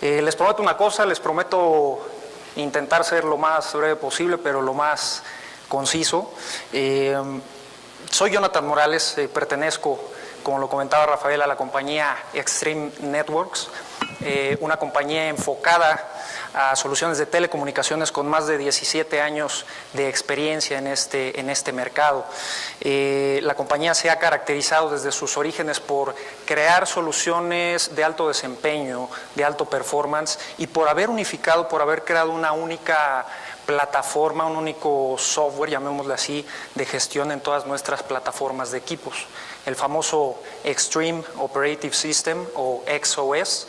Les prometo una cosa, les prometo intentar ser lo más breve posible, pero lo más conciso. Soy Jonathan Morales, pertenezco, como lo comentaba Rafael, a la compañía Extreme Networks, una compañía enfocada a soluciones de telecomunicaciones con más de 17 años de experiencia en este mercado. La compañía se ha caracterizado desde sus orígenes por crear soluciones de alto desempeño, de alto performance, y por haber unificado, por haber creado una única plataforma, un único software, llamémosle así, de gestión en todas nuestras plataformas de equipos. El famoso Extreme Operating System o XOS,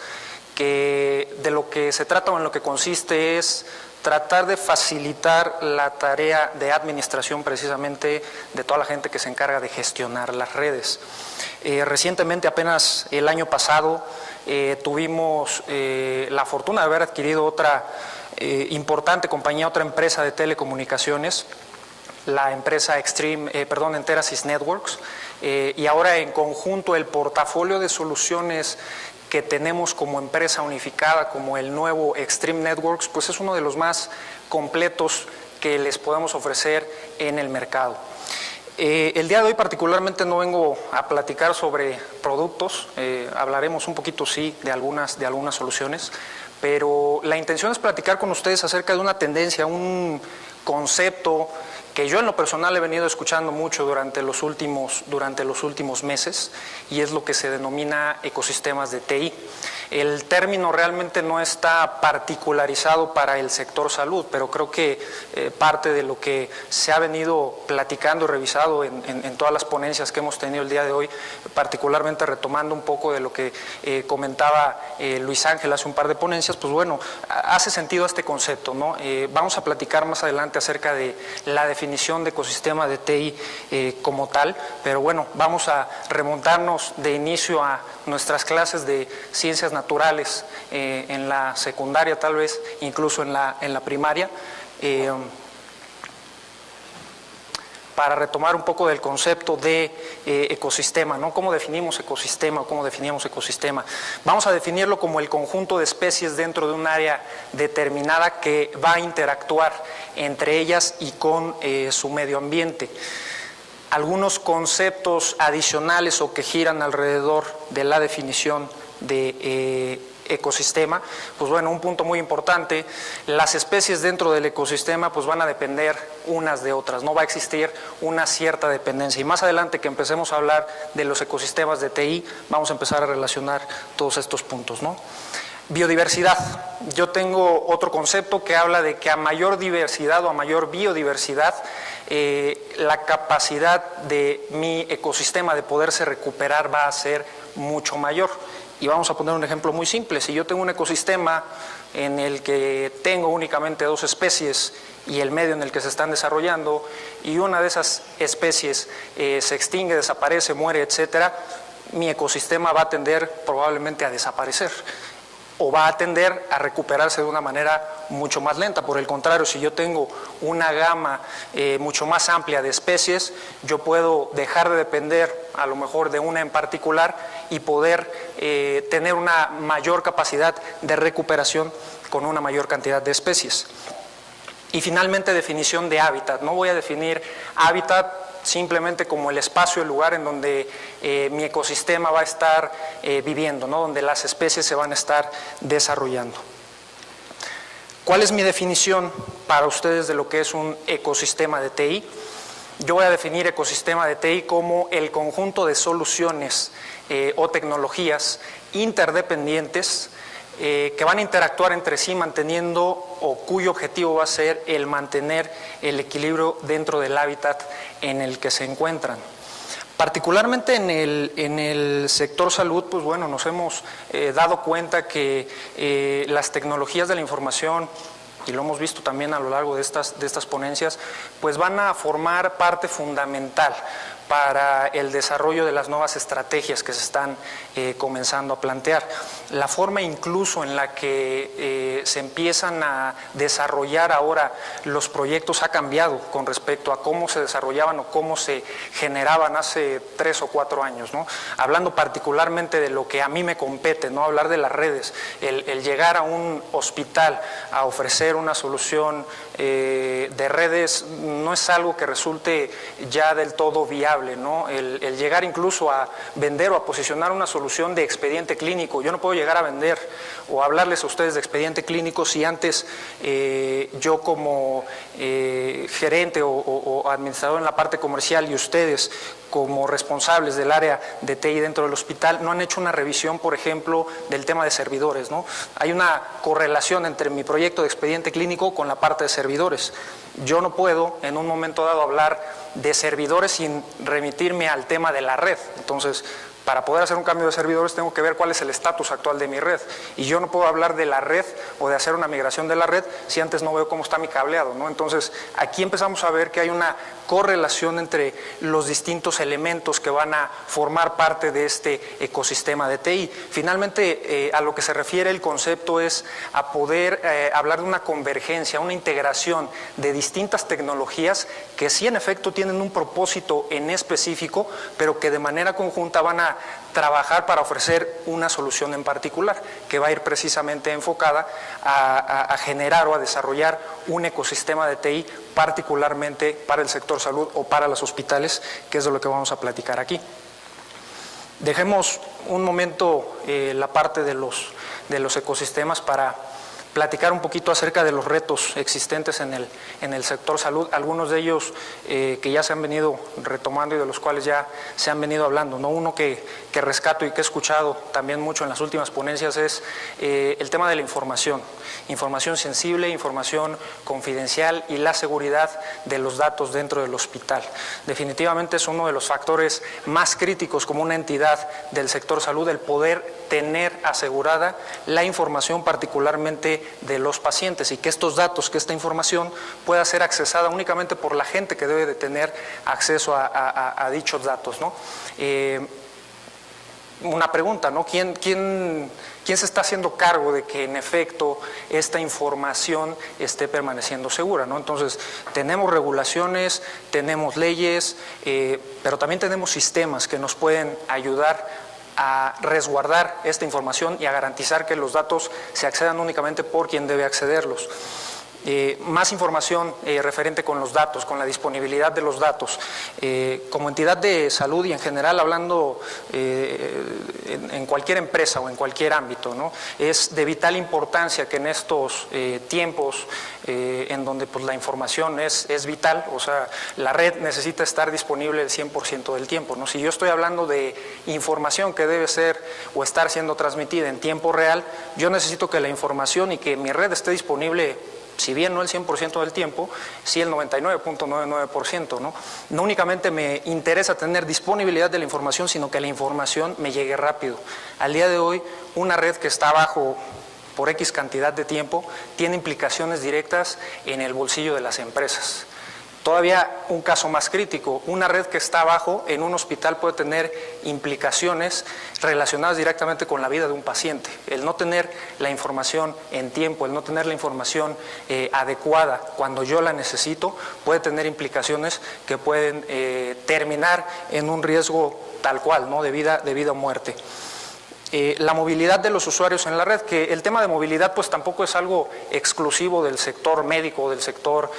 que de lo que se trata o en lo que consiste es tratar de facilitar la tarea de administración precisamente de toda la gente que se encarga de gestionar las redes. Recientemente, apenas el año pasado, tuvimos la fortuna de haber adquirido otra importante compañía, otra empresa de telecomunicaciones, la empresa Enterasys Networks, y ahora en conjunto el portafolio de soluciones que tenemos como empresa unificada, como el nuevo Extreme Networks, pues es uno de los más completos que les podemos ofrecer en el mercado. El día de hoy particularmente no vengo a platicar sobre productos, hablaremos un poquito sí de algunas soluciones, pero la intención es platicar con ustedes acerca de una tendencia, un concepto que yo en lo personal he venido escuchando mucho durante los últimos meses, y es lo que se denomina ecosistemas de TI. El término realmente no está particularizado para el sector salud, pero creo que parte de lo que se ha venido platicando y revisado en todas las ponencias que hemos tenido el día de hoy, particularmente retomando un poco de lo que comentaba Luis Ángel hace un par de ponencias, pues bueno, hace sentido este concepto, ¿no? Vamos a platicar más adelante acerca de la definición de ecosistema de TI como tal, pero bueno, vamos a remontarnos de inicio a nuestras clases de ciencias naturales en la secundaria, tal vez incluso en la primaria, para retomar un poco del concepto de ecosistema, ¿no? ¿Cómo definimos ecosistema o cómo definíamos ecosistema? Vamos a definirlo como el conjunto de especies dentro de un área determinada que va a interactuar entre ellas y con su medio ambiente. Algunos conceptos adicionales o que giran alrededor de la definición de ecosistema, pues bueno, un punto muy importante, las especies dentro del ecosistema pues van a depender unas de otras, no va a existir una cierta dependencia, y más adelante que empecemos a hablar de los ecosistemas de TI, vamos a empezar a relacionar todos estos puntos, ¿no? Biodiversidad. Yo tengo otro concepto que habla de que a mayor diversidad o a mayor biodiversidad, la capacidad de mi ecosistema de poderse recuperar va a ser mucho mayor. Y vamos a poner un ejemplo muy simple. Si yo tengo un ecosistema en el que tengo únicamente 2 especies y el medio en el que se están desarrollando, y una de esas especies se extingue, desaparece, muere, etcétera, mi ecosistema va a tender probablemente a desaparecer, o va a tender a recuperarse de una manera mucho más lenta. Por el contrario, si yo tengo una gama mucho más amplia de especies, yo puedo dejar de depender a lo mejor de una en particular y poder tener una mayor capacidad de recuperación con una mayor cantidad de especies. Y finalmente, definición de hábitat. No voy a definir hábitat simplemente como el espacio, el lugar en donde mi ecosistema va a estar viviendo, ¿no? Donde las especies se van a estar desarrollando. ¿Cuál es mi definición para ustedes de lo que es un ecosistema de TI? Yo voy a definir ecosistema de TI como el conjunto de soluciones o tecnologías interdependientes que van a interactuar entre sí manteniendo, o cuyo objetivo va a ser el mantener el equilibrio dentro del hábitat en el que se encuentran. Particularmente en el sector salud, pues bueno, nos hemos dado cuenta que las tecnologías de la información, y lo hemos visto también a lo largo de estas ponencias, pues van a formar parte fundamental para el desarrollo de las nuevas estrategias que se están comenzando a plantear. La forma incluso en la que se empiezan a desarrollar ahora los proyectos ha cambiado con respecto a cómo se desarrollaban o cómo se generaban hace 3 o 4 años, ¿no? Hablando particularmente de lo que a mí me compete, ¿no? Hablar de las redes, el llegar a un hospital a ofrecer una solución de redes no es algo que resulte ya del todo viable, ¿no? El llegar incluso a vender o a posicionar una solución de expediente clínico. Yo no puedo llegar a vender o hablarles a ustedes de expediente clínico si antes yo como gerente o administrador en la parte comercial y ustedes como responsables del área de TI dentro del hospital no han hecho una revisión, por ejemplo, del tema de servidores, ¿no? Hay una correlación entre mi proyecto de expediente clínico con la parte de servidores. Yo no puedo en un momento dado hablar de servidores sin remitirme al tema de la red. Entonces, para poder hacer un cambio de servidores tengo que ver cuál es el estatus actual de mi red, y yo no puedo hablar de la red o de hacer una migración de la red si antes no veo cómo está mi cableado, ¿no? Entonces aquí empezamos a ver que hay una correlación entre los distintos elementos que van a formar parte de este ecosistema de TI. Finalmente, a lo que se refiere el concepto es a poder hablar de una convergencia, una integración de distintas tecnologías que sí en efecto tienen un propósito en específico, pero que de manera conjunta van a trabajar para ofrecer una solución en particular que va a ir precisamente enfocada a generar o a desarrollar un ecosistema de TI particularmente para el sector salud o para los hospitales, que es de lo que vamos a platicar aquí. Dejemos un momento la parte de los ecosistemas para platicar un poquito acerca de los retos existentes en el sector salud, algunos de ellos que ya se han venido retomando y de los cuales ya se han venido hablando, ¿no? Uno que rescato y que he escuchado también mucho en las últimas ponencias es el tema de la información sensible, información confidencial y la seguridad de los datos dentro del hospital. Definitivamente es uno de los factores más críticos como una entidad del sector salud, el poder tener asegurada la información particularmente de los pacientes y que estos datos, que esta información pueda ser accesada únicamente por la gente que debe de tener acceso a dichos datos, ¿no? Una pregunta, ¿no? ¿Quién se está haciendo cargo de que en efecto esta información esté permaneciendo segura, ¿no? Entonces, tenemos regulaciones, tenemos leyes, pero también tenemos sistemas que nos pueden ayudar a resguardar esta información y a garantizar que los datos se accedan únicamente por quien debe accederlos. Más información referente con los datos, con la disponibilidad de los datos. Como entidad de salud y en general hablando en cualquier empresa o en cualquier ámbito, ¿no? Es de vital importancia que en estos tiempos en donde pues, la información es vital, o sea, la red necesita estar disponible el 100% del tiempo, ¿no? Si yo estoy hablando de información que debe ser o estar siendo transmitida en tiempo real, yo necesito que la información y que mi red esté disponible, si bien no el 100% del tiempo, sí el 99.99%, ¿no? No únicamente me interesa tener disponibilidad de la información, sino que la información me llegue rápido. Al día de hoy, una red que está abajo por X cantidad de tiempo tiene implicaciones directas en el bolsillo de las empresas. Todavía un caso más crítico, una red que está abajo en un hospital puede tener implicaciones relacionadas directamente con la vida de un paciente. El no tener la información en tiempo, el no tener la información adecuada cuando yo la necesito, puede tener implicaciones que pueden terminar en un riesgo tal cual, ¿no? de vida o muerte. La movilidad de los usuarios en la red, que el tema de movilidad pues tampoco es algo exclusivo del sector médico, del sector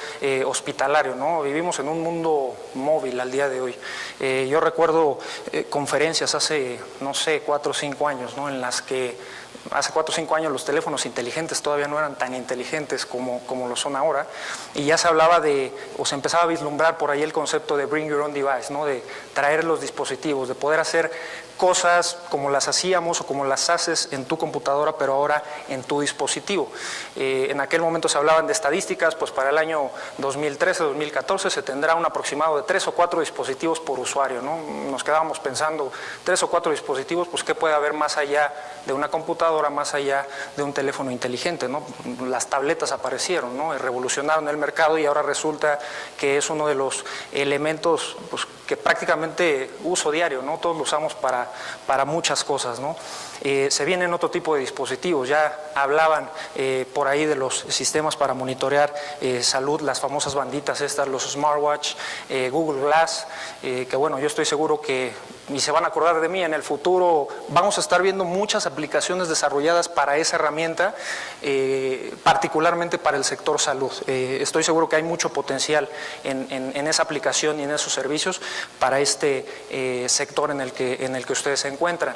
hospitalario, ¿no? Vivimos en un mundo móvil al día de hoy. Yo recuerdo conferencias hace, no sé, 4 o 5 años, ¿no? En las que hace 4 o 5 años los teléfonos inteligentes todavía no eran tan inteligentes como lo son ahora, y ya se hablaba o se empezaba a vislumbrar por ahí el concepto de bring your own device, ¿no? De traer los dispositivos, de poder hacer cosas como las hacíamos o como las haces en tu computadora, pero ahora en tu dispositivo. En aquel momento se hablaban de estadísticas, pues para el año 2013-2014 se tendrá un aproximado de 3 o 4 dispositivos por usuario, ¿no? Nos quedábamos pensando, 3 o 4 dispositivos, pues ¿qué puede haber más allá de una computadora, más allá de un teléfono inteligente, ¿no? Las tabletas aparecieron, ¿no? Revolucionaron el mercado y ahora resulta que es uno de los elementos pues, que prácticamente uso diario, ¿no? Todos lo usamos para muchas cosas, ¿no? Se vienen otro tipo de dispositivos, ya hablaban por ahí de los sistemas para monitorear salud, las famosas banditas estas, los smartwatch, Google Glass, que bueno, yo estoy seguro que, y se van a acordar de mí, en el futuro vamos a estar viendo muchas aplicaciones desarrolladas para esa herramienta, particularmente para el sector salud. Estoy seguro que hay mucho potencial en esa aplicación y en esos servicios para este sector en el que ustedes se encuentran.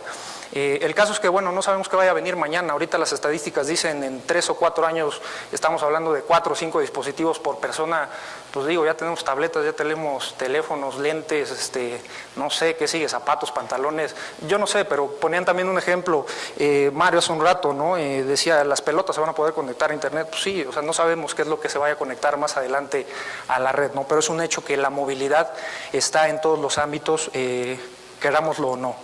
El caso es que, bueno, no sabemos qué vaya a venir mañana. Ahorita las estadísticas dicen en 3 o 4 años estamos hablando de 4 o 5 dispositivos por persona. Pues digo, ya tenemos tabletas, ya tenemos teléfonos, lentes, no sé qué sigue, zapatos, pantalones, yo no sé, pero ponían también un ejemplo, Mario hace un rato, ¿no? Decía, las pelotas se van a poder conectar a internet. Pues sí, o sea, no sabemos qué es lo que se vaya a conectar más adelante a la red, ¿no? Pero es un hecho que la movilidad está en todos los ámbitos, querámoslo o no.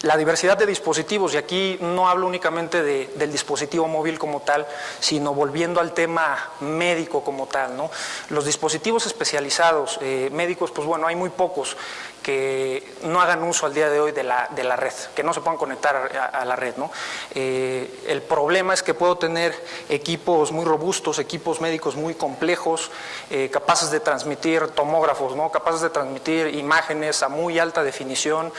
La diversidad de dispositivos, y aquí no hablo únicamente del dispositivo móvil como tal, sino volviendo al tema médico como tal, ¿no? Los dispositivos especializados, médicos, pues bueno, hay muy pocos que no hagan uso al día de hoy de la red, que no se puedan conectar a la red, ¿no? El problema es que puedo tener equipos muy robustos, equipos médicos muy complejos, capaces de transmitir tomógrafos, ¿no? Capaces de transmitir imágenes a muy alta definición,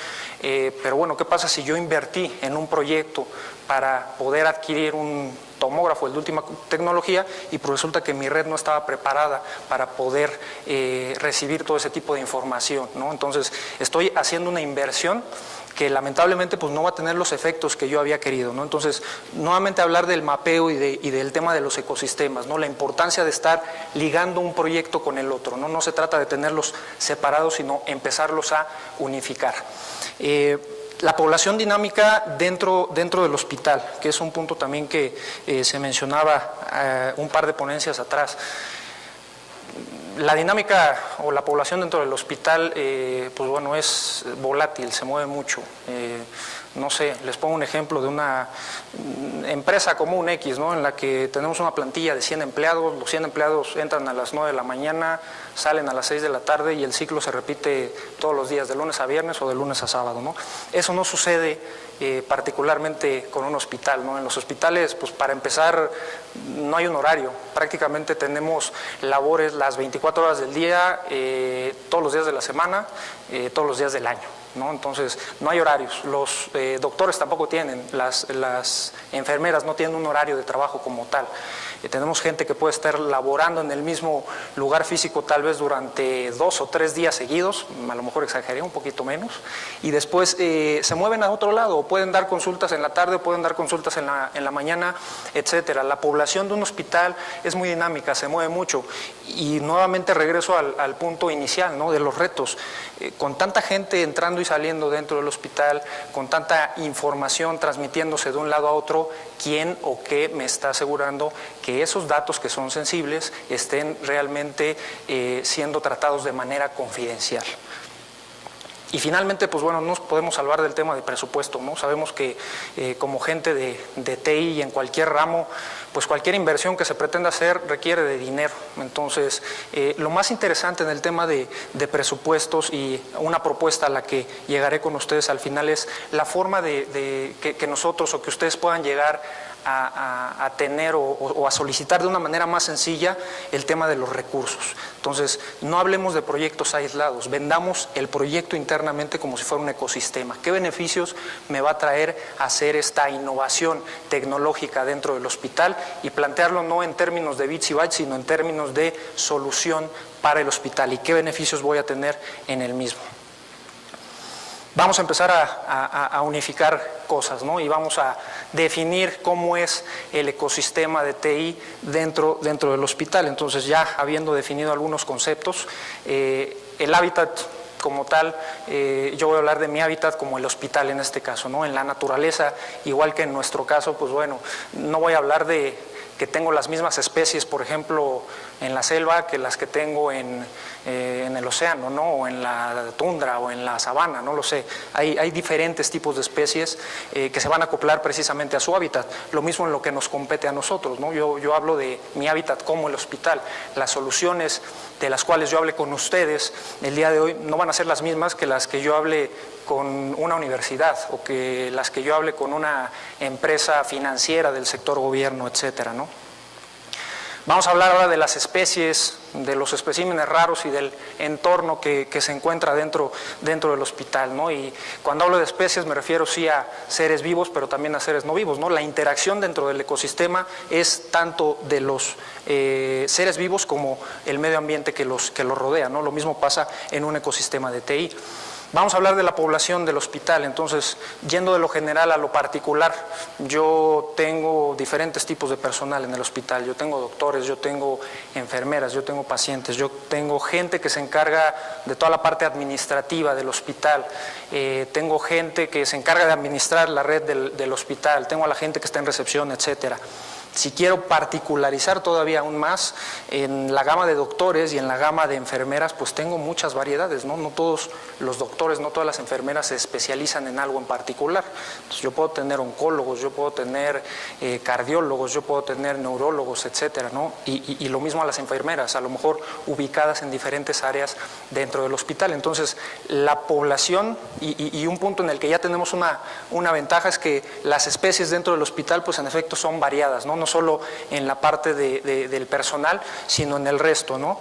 pero bueno, ¿qué pasa si yo invertí en un proyecto para poder adquirir un tomógrafo, el de última tecnología, y pues resulta que mi red no estaba preparada para poder recibir todo ese tipo de información, ¿no? Entonces estoy haciendo una inversión que lamentablemente pues no va a tener los efectos que yo había querido, ¿no? Entonces, nuevamente hablar del mapeo y del tema de los ecosistemas, ¿no? La importancia de estar ligando un proyecto con el otro, ¿no? No se trata de tenerlos separados, sino empezarlos a unificar. La población dinámica dentro del hospital, que es un punto también que se mencionaba un par de ponencias atrás. La dinámica o la población dentro del hospital, pues bueno, es volátil, se mueve mucho. No sé, les pongo un ejemplo de una empresa común X, ¿no? En la que tenemos una plantilla de 100 empleados, los 100 empleados entran a las 9 de la mañana, salen a las 6 de la tarde y el ciclo se repite todos los días, de lunes a viernes o de lunes a sábado, ¿no? Eso no sucede particularmente con un hospital, ¿no? En los hospitales, pues para empezar, no hay un horario, prácticamente tenemos labores las 24 horas del día, todos los días de la semana, todos los días del año, ¿no? Entonces, no hay horarios, los doctores tampoco tienen, las enfermeras no tienen un horario de trabajo como tal. Tenemos gente que puede estar laborando en el mismo lugar físico tal vez durante 2 o 3 días seguidos, a lo mejor exageré, un poquito menos, y después se mueven a otro lado, pueden dar consultas en la tarde, pueden dar consultas en la mañana, etcétera. La población de un hospital es muy dinámica, se mueve mucho, y nuevamente regreso al punto inicial, ¿no? De los retos. Con tanta gente entrando y saliendo dentro del hospital, con tanta información transmitiéndose de un lado a otro, ¿quién o qué me está asegurando que esos datos que son sensibles estén realmente siendo tratados de manera confidencial? Y finalmente, pues bueno, no nos podemos salvar del tema de presupuesto, ¿no? Sabemos que como gente de TI y en cualquier ramo, pues cualquier inversión que se pretenda hacer requiere de dinero. Entonces, lo más interesante en el tema de presupuestos y una propuesta a la que llegaré con ustedes al final es la forma que nosotros o que ustedes puedan llegar a tener o a solicitar de una manera más sencilla el tema de los recursos. Entonces, no hablemos de proyectos aislados, vendamos el proyecto internamente como si fuera un ecosistema. ¿Qué beneficios me va a traer hacer esta innovación tecnológica dentro del hospital? Y plantearlo no en términos de bits y bytes, sino en términos de solución para el hospital y qué beneficios voy a tener en el mismo. Vamos a empezar a unificar cosas, ¿no? Y vamos a definir cómo es el ecosistema de TI dentro del hospital. Entonces, ya habiendo definido algunos conceptos, el hábitat como tal, yo voy a hablar de mi hábitat como el hospital en este caso, ¿no? En la naturaleza, igual que en nuestro caso, pues bueno, no voy a hablar de que tengo las mismas especies, por ejemplo, en la selva que las que tengo en el océano, ¿no? O en la tundra o en la sabana, no lo sé. Hay diferentes tipos de especies que se van a acoplar precisamente a su hábitat. Lo mismo en lo que nos compete a nosotros, ¿no? Yo hablo de mi hábitat como el hospital. Las soluciones de las cuales yo hable con ustedes el día de hoy no van a ser las mismas que las que yo hable con una universidad o que las que yo hable con una empresa financiera del sector gobierno, etcétera, ¿no? Vamos a hablar ahora de las especies, de los especímenes raros y del entorno que se encuentra dentro del hospital, ¿no? Y cuando hablo de especies me refiero sí a seres vivos, pero también a seres no vivos, ¿no? La interacción dentro del ecosistema es tanto de los seres vivos como el medio ambiente que los rodea, ¿no? Lo mismo pasa en un ecosistema de TI. Vamos a hablar de la población del hospital, entonces, yendo de lo general a lo particular, yo tengo diferentes tipos de personal en el hospital. Yo tengo doctores, yo tengo enfermeras, yo tengo pacientes, yo tengo gente que se encarga de toda la parte administrativa del hospital, tengo gente que se encarga de administrar la red del hospital, tengo a la gente que está en recepción, etcétera. Si quiero particularizar todavía aún más, en la gama de doctores y en la gama de enfermeras, pues tengo muchas variedades, ¿no? No todos los doctores, no todas las enfermeras se especializan en algo en particular. Entonces, yo puedo tener oncólogos, yo puedo tener cardiólogos, yo puedo tener neurólogos, etcétera, ¿no? Y lo mismo a las enfermeras, a lo mejor ubicadas en diferentes áreas dentro del hospital. Entonces, la población y un punto en el que ya tenemos una ventaja es que las especies dentro del hospital, pues en efecto son variadas, ¿no? No solo en la parte del personal, sino en el resto, ¿no?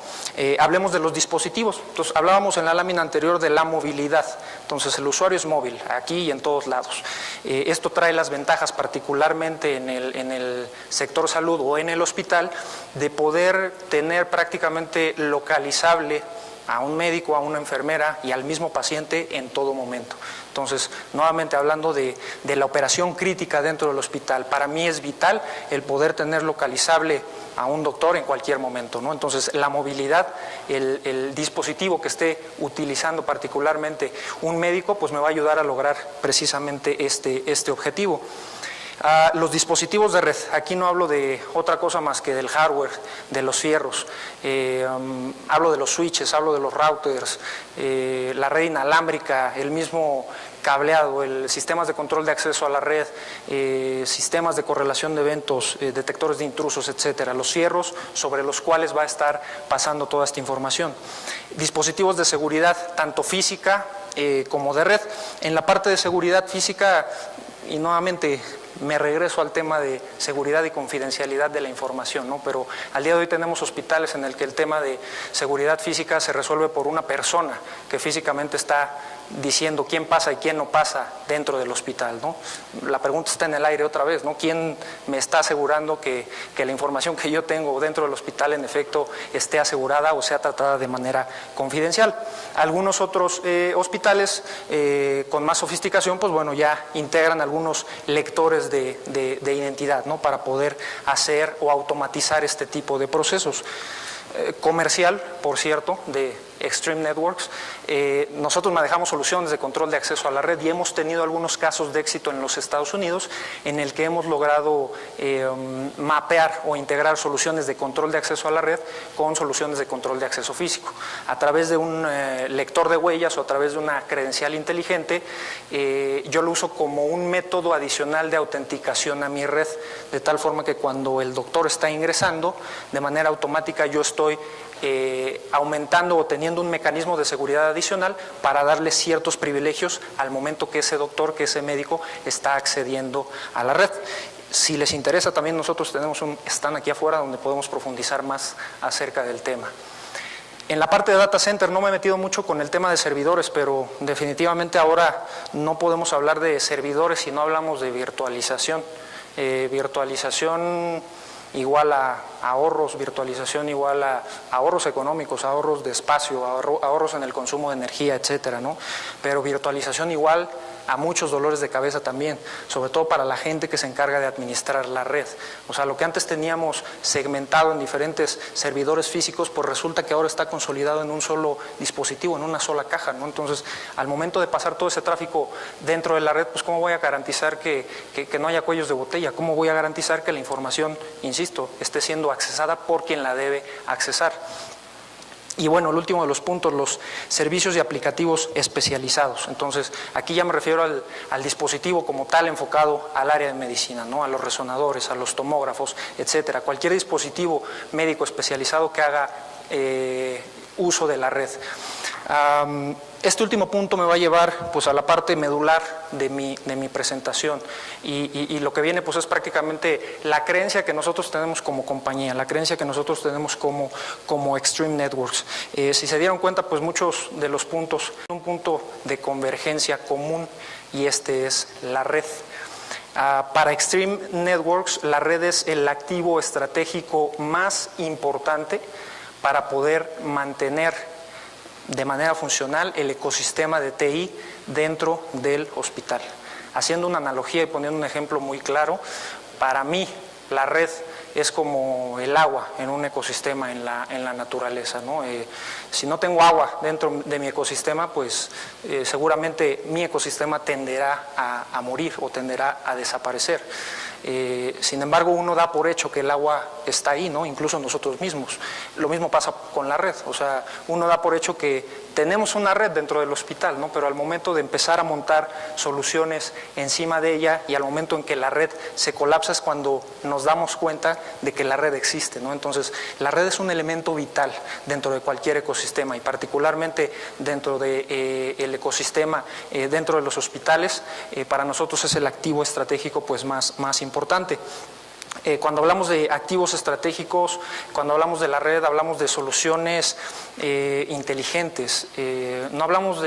Hablemos de los dispositivos. Entonces, hablábamos en la lámina anterior de la movilidad. Entonces, el usuario es móvil, aquí y en todos lados. Esto trae las ventajas, particularmente en el sector salud o en el hospital, de poder tener prácticamente localizable a un médico, a una enfermera y al mismo paciente en todo momento. Entonces, nuevamente hablando de la operación crítica dentro del hospital, para mí es vital el poder tener localizable a un doctor en cualquier momento, ¿no? Entonces, la movilidad, el dispositivo que esté utilizando particularmente un médico, pues me va a ayudar a lograr precisamente este objetivo. Los dispositivos de red, aquí no hablo de otra cosa más que del hardware, de los fierros, hablo de los switches, hablo de los routers, la red inalámbrica, el mismo cableado, sistemas de control de acceso a la red, sistemas de correlación de eventos, detectores de intrusos, etcétera, los fierros sobre los cuales va a estar pasando toda esta información. Dispositivos de seguridad, tanto física como de red. En la parte de seguridad física, y nuevamente me regreso al tema de seguridad y confidencialidad de la información, ¿no? Pero al día de hoy tenemos hospitales en el que el tema de seguridad física se resuelve por una persona que físicamente está diciendo quién pasa y quién no pasa dentro del hospital, ¿no? La pregunta está en el aire otra vez, ¿no? ¿Quién me está asegurando que la información que yo tengo dentro del hospital en efecto esté asegurada o sea tratada de manera confidencial? Algunos otros hospitales con más sofisticación, pues bueno, ya integran algunos lectores de identidad, ¿no? Para poder hacer o automatizar este tipo de procesos. Comercial, por cierto, de Extreme Networks, nosotros manejamos soluciones de control de acceso a la red y hemos tenido algunos casos de éxito en los Estados Unidos en el que hemos logrado mapear o integrar soluciones de control de acceso a la red con soluciones de control de acceso físico. A través de un lector de huellas o a través de una credencial inteligente, yo lo uso como un método adicional de autenticación a mi red, de tal forma que cuando el doctor está ingresando, de manera automática yo estoy aumentando o teniendo un mecanismo de seguridad adicional para darle ciertos privilegios al momento que ese doctor, que ese médico está accediendo a la red. Si les interesa, también nosotros tenemos un stand aquí afuera donde podemos profundizar más acerca del tema. En la parte de data center no me he metido mucho con el tema de servidores, pero definitivamente ahora no podemos hablar de servidores si no hablamos de virtualización. Virtualización igual a ahorros, virtualización igual a ahorros económicos, ahorros de espacio, ahorros en el consumo de energía, etcétera, ¿no? Pero virtualización igual a muchos dolores de cabeza también, sobre todo para la gente que se encarga de administrar la red. O sea, lo que antes teníamos segmentado en diferentes servidores físicos, pues resulta que ahora está consolidado en un solo dispositivo, en una sola caja, ¿no? Entonces, al momento de pasar todo ese tráfico dentro de la red, pues ¿cómo voy a garantizar que no haya cuellos de botella? ¿Cómo voy a garantizar que la información, insisto, esté siendo accesada por quien la debe accesar? Y bueno, el último de los puntos, los servicios y aplicativos especializados. Entonces, aquí ya me refiero al dispositivo como tal enfocado al área de medicina, ¿no? A los resonadores, a los tomógrafos, etcétera. Cualquier dispositivo médico especializado que haga uso de la red. Este último punto me va a llevar pues a la parte medular de mi presentación y lo que viene pues es prácticamente la creencia que nosotros tenemos como compañía, la creencia que nosotros tenemos como Extreme Networks. Si se dieron cuenta, pues muchos de los puntos, un punto de convergencia común, y este es la red. Para Extreme Networks, la red es el activo estratégico más importante para poder mantener de manera funcional el ecosistema de TI dentro del hospital. Haciendo una analogía y poniendo un ejemplo muy claro, para mí la red es como el agua en un ecosistema en la naturaleza, ¿no? Si no tengo agua dentro de mi ecosistema, pues seguramente mi ecosistema tenderá a morir o tenderá a desaparecer. Sin embargo, uno da por hecho que el agua está ahí, ¿no? Incluso nosotros mismos. Lo mismo pasa con la red, o sea, uno da por hecho que tenemos una red dentro del hospital, ¿no? Pero al momento de empezar a montar soluciones encima de ella y al momento en que la red se colapsa es cuando nos damos cuenta de que la red existe, ¿no? Entonces, la red es un elemento vital dentro de cualquier ecosistema y particularmente dentro del ecosistema, dentro de los hospitales, para nosotros es el activo estratégico pues más importante. Cuando hablamos de activos estratégicos, cuando hablamos de la red, hablamos de soluciones inteligentes. No hablamos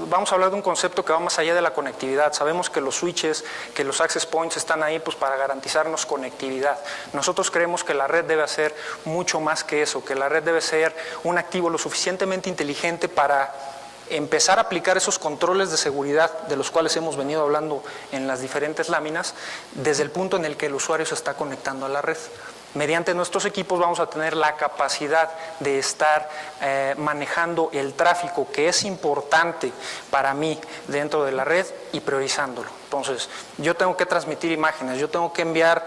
vamos a hablar de un concepto que va más allá de la conectividad. Sabemos que los switches, que los access points están ahí pues para garantizarnos conectividad. Nosotros creemos que la red debe hacer mucho más que eso, que la red debe ser un activo lo suficientemente inteligente para empezar a aplicar esos controles de seguridad de los cuales hemos venido hablando en las diferentes láminas desde el punto en el que el usuario se está conectando a la red. Mediante nuestros equipos vamos a tener la capacidad de estar manejando el tráfico que es importante para mí dentro de la red y priorizándolo. Entonces, yo tengo que transmitir imágenes, yo tengo que enviar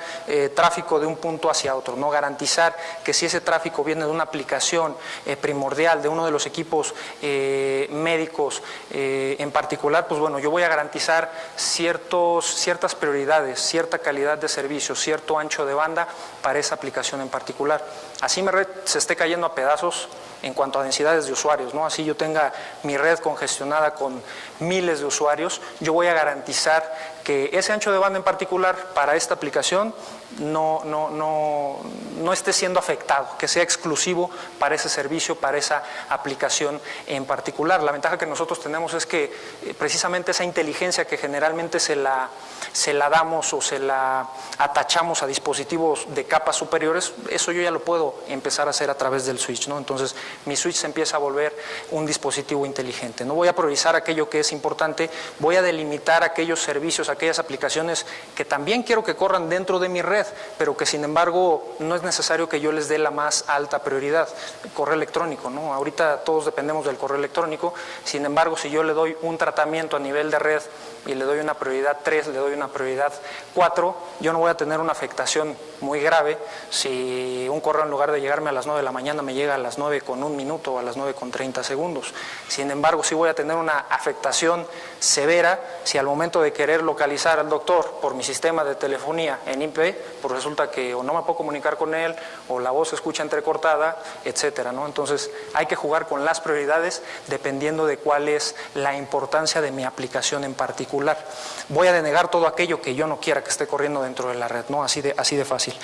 tráfico de un punto hacia otro, ¿no? Garantizar que si ese tráfico viene de una aplicación primordial, de uno de los equipos médicos en particular, pues bueno, yo voy a garantizar ciertas prioridades, cierta calidad de servicio, cierto ancho de banda para esa aplicación en particular. Así mi red se esté cayendo a pedazos en cuanto a densidades de usuarios, ¿no? Así yo tenga mi red congestionada con miles de usuarios, yo voy a garantizar que ese ancho de banda en particular para esta aplicación no esté siendo afectado, que sea exclusivo para ese servicio, para esa aplicación en particular. La ventaja que nosotros tenemos es que precisamente esa inteligencia que generalmente se la damos o se la atachamos a dispositivos de capas superiores, eso yo ya lo puedo empezar a hacer a través del switch, ¿no? Entonces mi switch se empieza a volver un dispositivo inteligente. No voy a priorizar aquello que es importante, voy a delimitar aquellos servicios, aquellas aplicaciones que también quiero que corran dentro de mi red, pero que sin embargo no es necesario que yo les dé la más alta prioridad. Correo electrónico, ¿no? Ahorita todos dependemos del correo electrónico, sin embargo si yo le doy un tratamiento a nivel de red y le doy una prioridad 3, le doy una prioridad 4, yo no voy a tener una afectación muy grave si un correo en lugar de llegarme a las 9 de la mañana me llega a las 9:01 o a las 9:30. Sin embargo, sí voy a tener una afectación severa si al momento de querer localizar al doctor por mi sistema de telefonía en IP, pues resulta que o no me puedo comunicar con él o la voz se escucha entrecortada, etcétera, ¿no? Entonces hay que jugar con las prioridades dependiendo de cuál es la importancia de mi aplicación en particular. Voy a denegar todo aquello que yo no quiera que esté corriendo dentro de la red, ¿no? Así de fácil.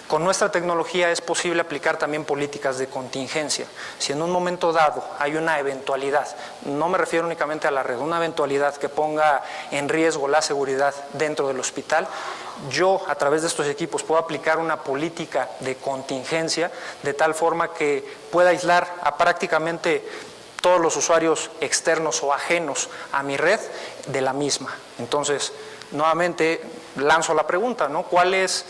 Con nuestra tecnología es posible aplicar también políticas de contingencia. Si en un momento dado hay una eventualidad, no me refiero únicamente a la red, una eventualidad que ponga en riesgo la seguridad dentro del hospital, yo a través de estos equipos puedo aplicar una política de contingencia de tal forma que pueda aislar a prácticamente todos los usuarios externos o ajenos a mi red de la misma. Entonces, nuevamente lanzo la pregunta, ¿no? ¿Cuál es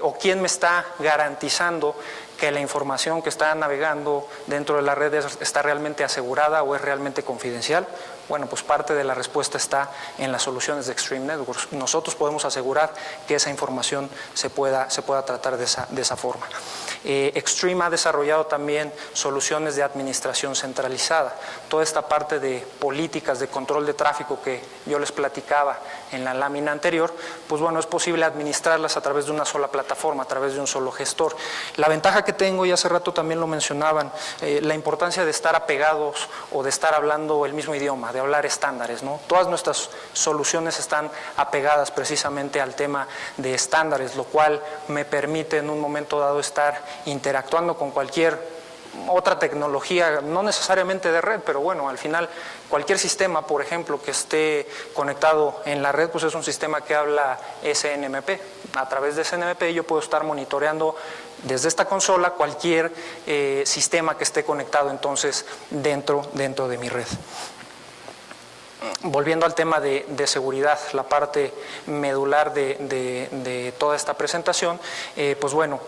o quién me está garantizando que la información que está navegando dentro de la red está realmente asegurada o es realmente confidencial? Bueno, pues parte de la respuesta está en las soluciones de Extreme Networks. Nosotros podemos asegurar que esa información se pueda tratar de esa forma. Extreme ha desarrollado también soluciones de administración centralizada. Toda esta parte de políticas de control de tráfico que yo les platicaba en la lámina anterior, pues bueno, es posible administrarlas a través de una sola plataforma, a través de un solo gestor. La ventaja que tengo, y hace rato también lo mencionaban, la importancia de estar apegados o de estar hablando el mismo idioma, de hablar estándares, ¿no? Todas nuestras soluciones están apegadas precisamente al tema de estándares, lo cual me permite en un momento dado estar interactuando con cualquier otra tecnología, no necesariamente de red, pero bueno, al final cualquier sistema, por ejemplo, que esté conectado en la red, pues es un sistema que habla SNMP. A través de SNMP yo puedo estar monitoreando desde esta consola cualquier sistema que esté conectado entonces dentro de mi red. Volviendo al tema de seguridad, la parte medular de toda esta presentación, pues bueno,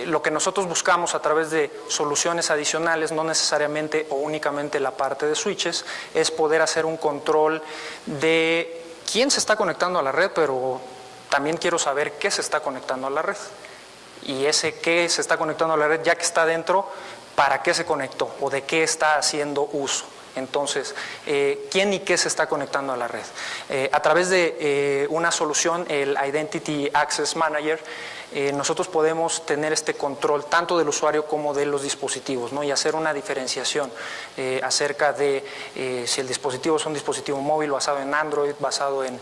lo que nosotros buscamos a través de soluciones adicionales, no necesariamente o únicamente la parte de switches, es poder hacer un control de quién se está conectando a la red, pero también quiero saber qué se está conectando a la red. Y ese qué se está conectando a la red, ya que está dentro, ¿para qué se conectó o de qué está haciendo uso? Entonces, ¿quién y qué se está conectando a la red? A través de una solución, el Identity Access Manager, nosotros podemos tener este control tanto del usuario como de los dispositivos, ¿no? Y hacer una diferenciación acerca de si el dispositivo es un dispositivo móvil basado en Android, basado en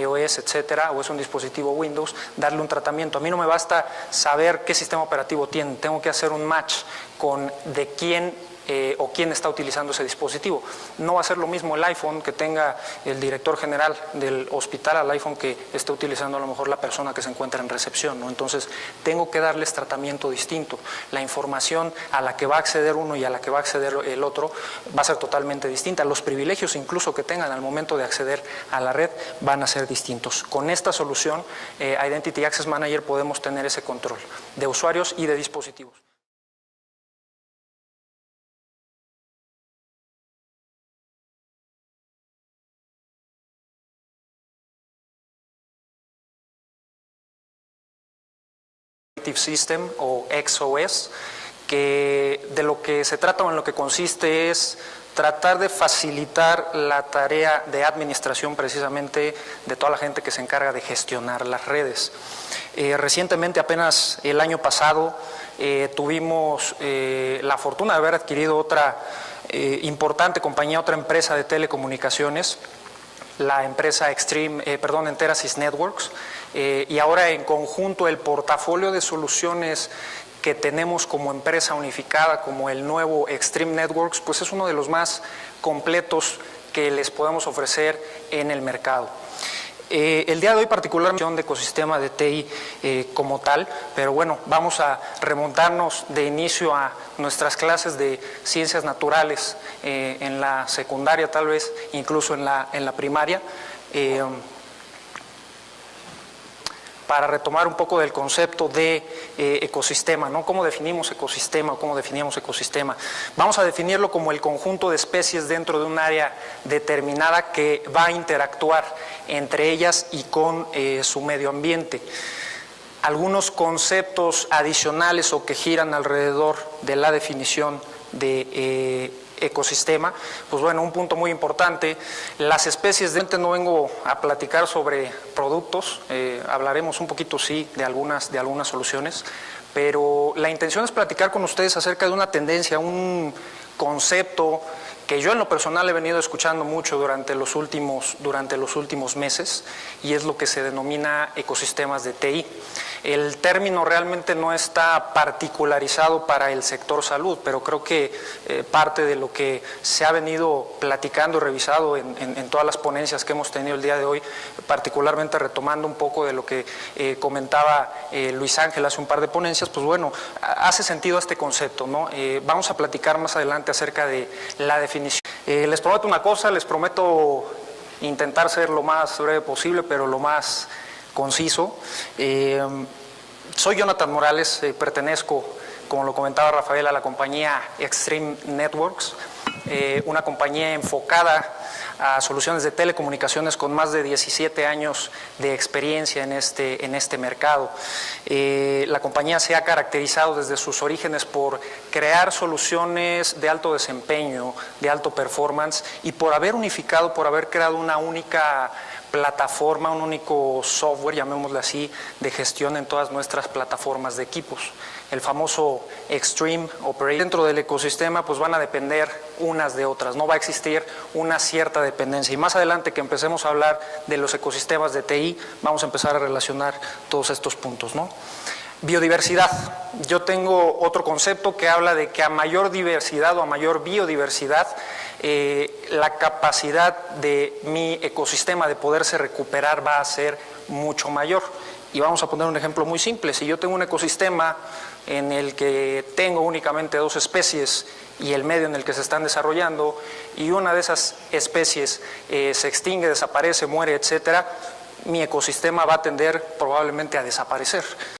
iOS, etcétera, o es un dispositivo Windows, darle un tratamiento. A mí no me basta saber qué sistema operativo tiene, tengo que hacer un match con de quién o quién está utilizando ese dispositivo. No va a ser lo mismo el iPhone que tenga el director general del hospital al iPhone que esté utilizando a lo mejor la persona que se encuentra en recepción, ¿no? Entonces, tengo que darles tratamiento distinto. La información a la que va a acceder uno y a la que va a acceder el otro va a ser totalmente distinta. Los privilegios incluso que tengan al momento de acceder a la red van a ser distintos. Con esta solución, Identity Access Manager, podemos tener ese control de usuarios y de dispositivos. System o XOS, que de lo que se trata o en lo que consiste es tratar de facilitar la tarea de administración precisamente de toda la gente que se encarga de gestionar las redes. Recientemente, apenas el año pasado, tuvimos la fortuna de haber adquirido otra importante compañía, otra empresa de telecomunicaciones, la empresa Enterasys Networks, y ahora en conjunto el portafolio de soluciones que tenemos como empresa unificada, como el nuevo Extreme Networks, pues es uno de los más completos que les podemos ofrecer en el mercado. El día de hoy particularmente de ecosistema de TI como tal, pero bueno, vamos a remontarnos de inicio a nuestras clases de ciencias naturales en la secundaria, tal vez incluso en la primaria, para retomar un poco del concepto de ecosistema, ¿no? ¿Cómo definimos ecosistema o cómo definíamos ecosistema? Vamos a definirlo como el conjunto de especies dentro de un área determinada que va a interactuar entre ellas y con su medio ambiente. Algunos conceptos adicionales o que giran alrededor de la definición de ecosistema, pues bueno, un punto muy importante, las especies no vengo a platicar sobre productos, hablaremos un poquito sí de algunas soluciones, pero la intención es platicar con ustedes acerca de una tendencia, un concepto que yo en lo personal he venido escuchando mucho durante los últimos meses, y es lo que se denomina ecosistemas de TI. El término realmente no está particularizado para el sector salud, pero creo que parte de lo que se ha venido platicando y revisado en todas las ponencias que hemos tenido el día de hoy, particularmente retomando un poco de lo que comentaba Luis Ángel hace un par de ponencias, pues bueno, hace sentido este concepto, ¿no? Vamos a platicar más adelante acerca de la definición definición. Les prometo una cosa, les prometo intentar ser lo más breve posible, pero lo más conciso. Soy Jonathan Morales, pertenezco, como lo comentaba Rafael, a la compañía Extreme Networks, una compañía enfocada a soluciones de telecomunicaciones con más de 17 años de experiencia en este mercado. La compañía se ha caracterizado desde sus orígenes por crear soluciones de alto desempeño, de alto performance, y por haber unificado, por haber creado una única plataforma, un único software, llamémosle así, de gestión en todas nuestras plataformas de equipos. El famoso Extreme Operator. Dentro del ecosistema pues van a depender unas de otras, no va a existir una cierta dependencia. Y más adelante que empecemos a hablar de los ecosistemas de TI, vamos a empezar a relacionar todos estos puntos, ¿no? Biodiversidad. Yo tengo otro concepto que habla de que a mayor diversidad o a mayor biodiversidad, la capacidad de mi ecosistema de poderse recuperar va a ser mucho mayor. Y vamos a poner un ejemplo muy simple. Si yo tengo un ecosistema en el que tengo únicamente 2 especies y el medio en el que se están desarrollando, y una de esas especies se extingue, desaparece, muere, etcétera, mi ecosistema va a tender probablemente a desaparecer.